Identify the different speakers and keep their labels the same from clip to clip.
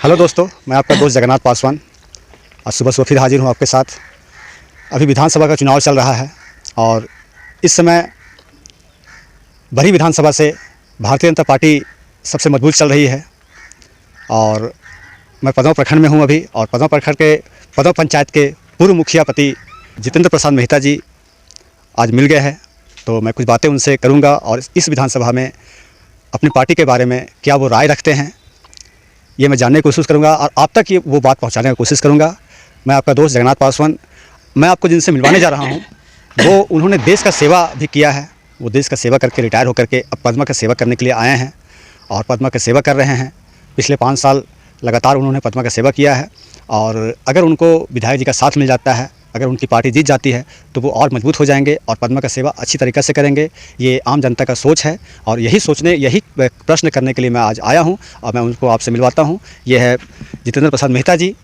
Speaker 1: Hello दोस्तों, मैं आपका दोस्त जगन्नाथ पासवान आज सुबह फिर हाजिर हूँ आपके साथ। अभी विधानसभा का चुनाव चल रहा है और इस समय बड़ी विधानसभा से भारतीय जनता पार्टी सबसे मजबूत चल रही है। और मैं पदमा प्रखंड में हूँ अभी, और पदमा प्रखंड के पदमा पंचायत के पूर्व मुखिया पति जितेंद्र प्रसाद मेहता जी आज मिल गए हैं, तो मैं कुछ बातें उनसे करूँगा और इस विधानसभा में अपनी पार्टी के बारे में क्या वो राय रखते हैं ये मैं जानने की कोशिश करूंगा और आप तक ये वो बात पहुंचाने की कोशिश करूंगा। मैं आपका दोस्त जगन्नाथ पासवान। मैं आपको जिनसे मिलवाने जा रहा हूं वो उन्होंने देश का सेवा भी किया है। वो देश का सेवा करके रिटायर होकर के अब पदमा का सेवा करने के लिए आए हैं और पदमा का सेवा कर रहे हैं। पिछले 5 साल लगातार उन्होंने पदमा का सेवा किया है और अगर उनको विधायक जी का साथ मिल जाता है, अगर उनकी पार्टी जीत जाती है तो वो और मजबूत हो जाएंगे और पदमा का सेवा अच्छी तरीक़े से करेंगे। ये आम जनता का सोच है और यही प्रश्न करने के लिए मैं आज आया हूं और मैं उनको आपसे मिलवाता हूं। ये है जितेंद्र प्रसाद मेहता जी।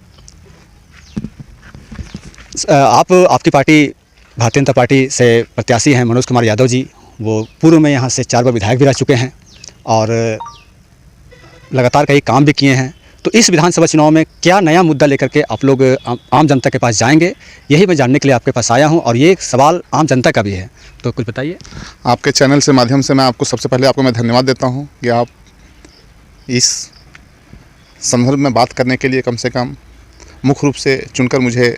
Speaker 1: आपकी पार्टी भारतीय जनता पार्टी से प्रत्याशी हैं मनोज कुमार यादव जी। वो पूर्व में यहाँ से 4 बार विधायक भी रह चुके हैं और लगातार कई काम भी किए हैं। तो इस विधानसभा चुनाव में क्या नया मुद्दा लेकर के आप लोग आम जनता के पास जाएंगे, यही मैं जानने के लिए आपके पास आया हूं और ये एक सवाल आम जनता का भी है, तो कुछ बताइए।
Speaker 2: आपके चैनल से माध्यम से मैं आपको सबसे पहले मैं धन्यवाद देता हूं कि आप इस संदर्भ में बात करने के लिए कम से कम मुख्य रूप से चुनकर मुझे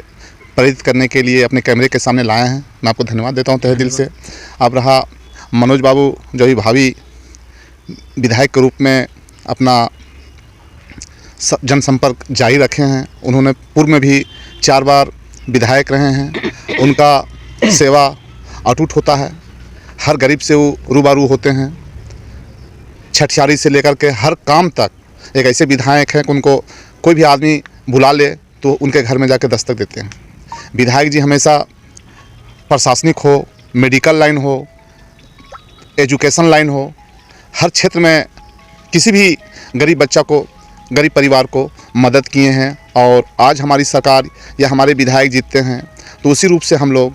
Speaker 2: प्रेरित करने के लिए अपने कैमरे के सामने लाए हैं। मैं आपको धन्यवाद देता हूं तहे दिल से। अब रहा मनोज बाबू जो भी भावी विधायक के रूप में अपना जनसंपर्क जारी रखे हैं, उन्होंने पूर्व में भी 4 बार विधायक रहे हैं। उनका सेवा अटूट होता है, हर गरीब से वो रूबरू होते हैं। छठियारी से लेकर के हर काम तक एक ऐसे विधायक हैं कि उनको कोई भी आदमी बुला ले तो उनके घर में जाकर दस्तक देते हैं। विधायक जी हमेशा प्रशासनिक हो, मेडिकल लाइन हो, एजुकेशन लाइन हो, हर क्षेत्र में किसी भी गरीब बच्चा को, गरीब परिवार को मदद किए हैं। और आज हमारी सरकार या हमारे विधायक जीतते हैं तो उसी रूप से हम लोग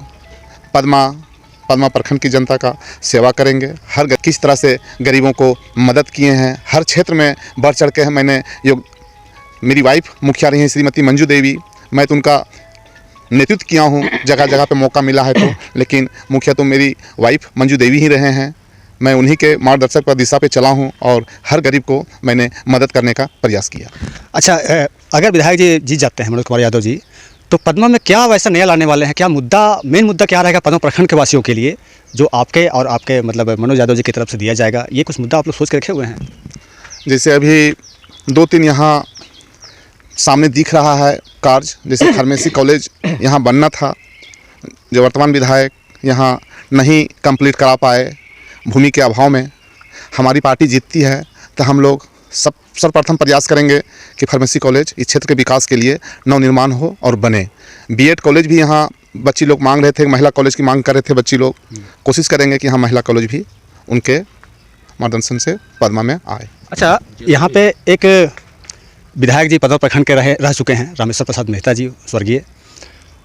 Speaker 2: पदमा प्रखंड की जनता का सेवा करेंगे। किस तरह से गरीबों को मदद किए हैं, हर क्षेत्र में बढ़ चढ़ के मैंने मेरी वाइफ मुखिया रही हैं श्रीमती मंजू देवी, मैं तो उनका नेतृत्व किया हूँ जगह जगह पे मौका मिला है तो, लेकिन मुखिया तो मेरी वाइफ मंजू देवी ही रहे हैं। मैं उन्हीं के मार्गदर्शक पर दिशा पे चला हूं और हर गरीब को मैंने मदद करने का प्रयास किया।
Speaker 1: अच्छा, अगर विधायक जी जीत जाते हैं मनोज कुमार यादव जी, तो पदमा में क्या वैसा नया लाने वाले हैं? क्या मेन मुद्दा क्या रहेगा पदमा प्रखंड के वासियों के लिए, जो आपके मतलब मनोज यादव जी की तरफ से दिया जाएगा? ये कुछ मुद्दा आप लोग सोच के रखे हुए हैं?
Speaker 2: जैसे अभी 2-3 यहाँ सामने दिख रहा है कार्य, जैसे फार्मेसी कॉलेज यहाँ बनना था, जो वर्तमान विधायक यहाँ नहीं कंप्लीट करा पाए भूमि के अभाव में। हमारी पार्टी जीतती है तो हम लोग सर्वप्रथम प्रयास करेंगे कि फार्मेसी कॉलेज इस क्षेत्र के विकास के लिए नवनिर्माण हो और बने। बीएड कॉलेज भी यहाँ बच्ची लोग मांग रहे थे, महिला कॉलेज की मांग कर रहे थे बच्ची लोग। कोशिश करेंगे कि यहाँ महिला कॉलेज भी उनके मार्गदर्शन से पदमा में आए।
Speaker 1: अच्छा, यहाँ पे एक विधायक जी पदमा प्रखंड के रह चुके हैं, रामेश्वर प्रसाद मेहता जी स्वर्गीय।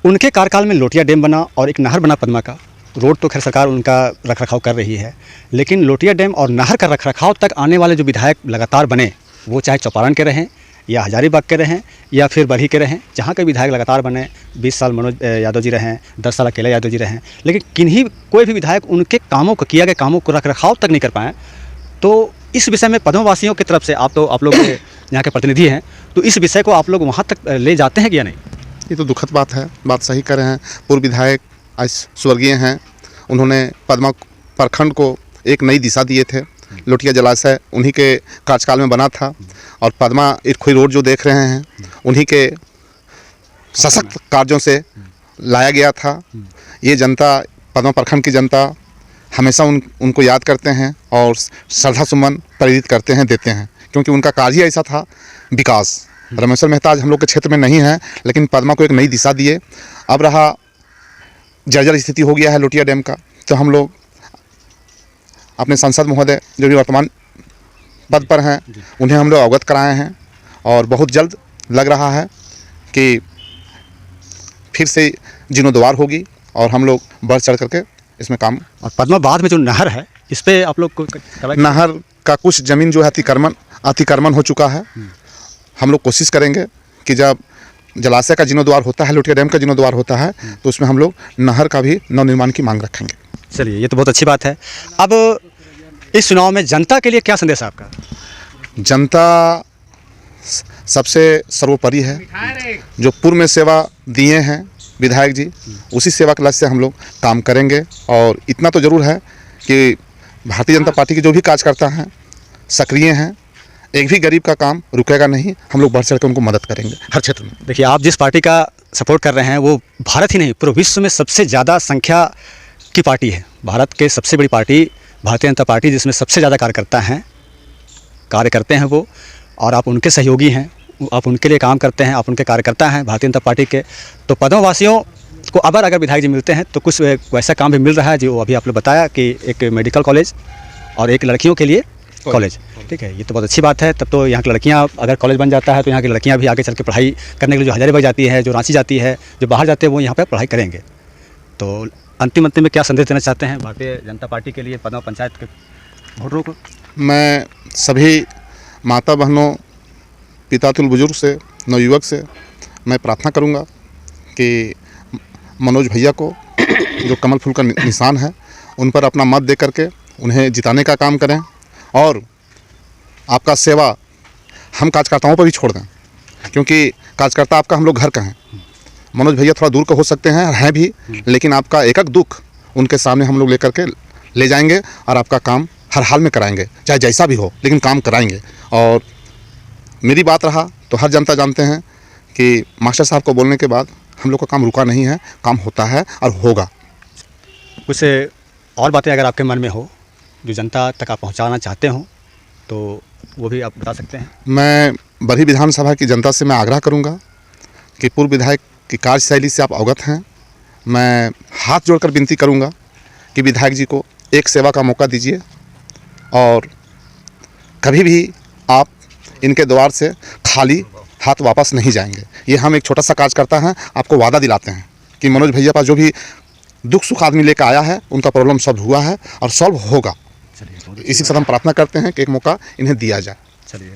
Speaker 1: उनके कार्यकाल में लोटिया डैम बना और एक नहर बना पदमा का। रोड तो खैर सरकार उनका रखरखाव कर रही है, लेकिन लोटिया डैम और नहर का रखरखाव तक आने वाले जो विधायक लगातार बने, वो चाहे चौपारण के रहें या हजारीबाग के रहें या फिर बरही के रहें, जहाँ के विधायक लगातार बने, 20 साल मनोज यादव जी रहें, 10 साल अकेला यादव जी रहें, लेकिन कोई भी विधायक उनके किए गए कामों को रखरखाव तक नहीं कर पाएँ। तो इस विषय में पदमा वासियों की तरफ से आप लोग यहाँ के प्रतिनिधि हैं, तो इस विषय को आप लोग वहाँ तक ले जाते हैं कि या नहीं?
Speaker 2: ये तो दुखद बात है, बात सही कर रहे हैं। पूर्व विधायक आज स्वर्गीय हैं, उन्होंने पदमा प्रखंड को एक नई दिशा दिए थे। लोटिया जलाशय उन्हीं के कार्यकाल में बना था और पदमा इटखोई रोड जो देख रहे हैं उन्हीं के सशक्त कार्यों से लाया गया था। ये जनता, पदमा प्रखंड की जनता हमेशा उनको याद करते हैं और श्रद्धा सुमन प्रेरित करते हैं, देते हैं, क्योंकि उनका कार्य ही ऐसा था विकास। रामेश्वर मेहता आज हम लोग के क्षेत्र में नहीं है, लेकिन पदमा को एक नई दिशा दिए। अब रहा जर्जर स्थिति हो गया है लोटिया डैम का, तो हम लोग अपने सांसद महोदय जो भी वर्तमान पद पर हैं उन्हें हम लोग अवगत कराए हैं और बहुत जल्द लग रहा है कि फिर से जीर्णोद्वार होगी और हम लोग बढ़ चढ़ करके इसमें काम।
Speaker 1: और पदमा बाद में जो नहर है, इस पर आप लोग को
Speaker 2: नहर का कुछ ज़मीन जो है अतिक्रमण हो चुका है। हम लोग कोशिश करेंगे कि जब जलाशय का जीर्णोद्वार होता है, लोटिया डैम का जीर्णोद्वार होता है, तो उसमें हम लोग नहर का भी नवनिर्माण की मांग रखेंगे।
Speaker 1: चलिए, ये तो बहुत अच्छी बात है। अब इस चुनाव में जनता के लिए क्या संदेश है आपका?
Speaker 2: जनता सबसे सर्वोपरि है। जो पूर्व में सेवा दिए हैं विधायक जी, उसी सेवा के लक्ष्य से हम लोग काम करेंगे। और इतना तो ज़रूर है कि भारतीय जनता पार्टी के जो भी कार्यकर्ता हैं सक्रिय हैं, एक भी गरीब का काम रुकेगा नहीं। हम लोग बढ़ चढ़ कर उनको मदद करेंगे हर क्षेत्र में।
Speaker 1: देखिए, आप जिस पार्टी का सपोर्ट कर रहे हैं वो भारत ही नहीं पूरे विश्व में सबसे ज़्यादा संख्या की पार्टी है। भारत के सबसे बड़ी पार्टी भारतीय जनता पार्टी, जिसमें सबसे ज़्यादा कार्य करते हैं वो, और आप उनके सहयोगी हैं, आप उनके लिए काम करते हैं, आप उनके कार्यकर्ता हैं भारतीय जनता पार्टी के। तो पदों वासियों को अगर विधायक जी मिलते हैं तो कुछ वैसा काम भी मिल रहा है जो अभी आपने बताया कि एक मेडिकल कॉलेज और एक लड़कियों के लिए कॉलेज। ठीक है, ये तो बहुत अच्छी बात है। तब तो यहाँ की लड़कियाँ, अगर कॉलेज बन जाता है तो यहाँ की लड़कियाँ भी आगे चल के पढ़ाई करने के लिए जो हजारीबाग जाती है, जो रांची जाती है, जो बाहर जाते हैं, वो यहाँ पर पढ़ाई करेंगे। तो अंतिम में क्या संदेश देना चाहते हैं भारतीय जनता पार्टी के लिए पदों पंचायत के वोटरों को?
Speaker 2: मैं सभी माता बहनों, पिता तुल्य बुजुर्ग से, नवयुवक से मैं प्रार्थना करूंगा कि मनोज भैया को जो कमल फूल का निशान है, उन पर अपना मत दे करके उन्हें जिताने का काम करें। और आपका सेवा हम कार्यकर्ताओं पर भी छोड़ दें, क्योंकि कार्यकर्ता आपका हम लोग घर का हैं। मनोज भैया थोड़ा दूर का हो सकते हैं भी, लेकिन आपका एक एक दुख उनके सामने हम लोग लेकर के ले जाएंगे और आपका काम हर हाल में कराएंगे, चाहे जैसा भी हो, लेकिन काम कराएंगे। और मेरी बात रहा तो हर जनता जानते हैं कि मास्टर साहब को बोलने के बाद हम लोग का काम रुका नहीं है, काम होता है और होगा।
Speaker 1: कुछ और बातें अगर आपके मन में हो जो जनता तक आप पहुंचाना चाहते हो तो वो भी आप बता सकते हैं।
Speaker 2: मैं बरही विधानसभा की जनता से मैं आग्रह करूंगा कि पूर्व विधायक की कार्यशैली से आप अवगत हैं। मैं हाथ जोड़कर विनती करूंगा कि विधायक जी को एक सेवा का मौका दीजिए और कभी भी आप इनके द्वार से खाली हाथ वापस नहीं जाएंगे। ये हम एक छोटा सा कार्यकर्ता हैं, आपको वादा दिलाते हैं कि मनोज भैया पास जो भी दुख सुख आदमी लेकर आया है, उनका प्रॉब्लम सॉल्व हुआ है और सॉल्व होगा। इसी के साथ हम प्रार्थना करते हैं कि एक मौका इन्हें दिया जाए।
Speaker 1: चलिए।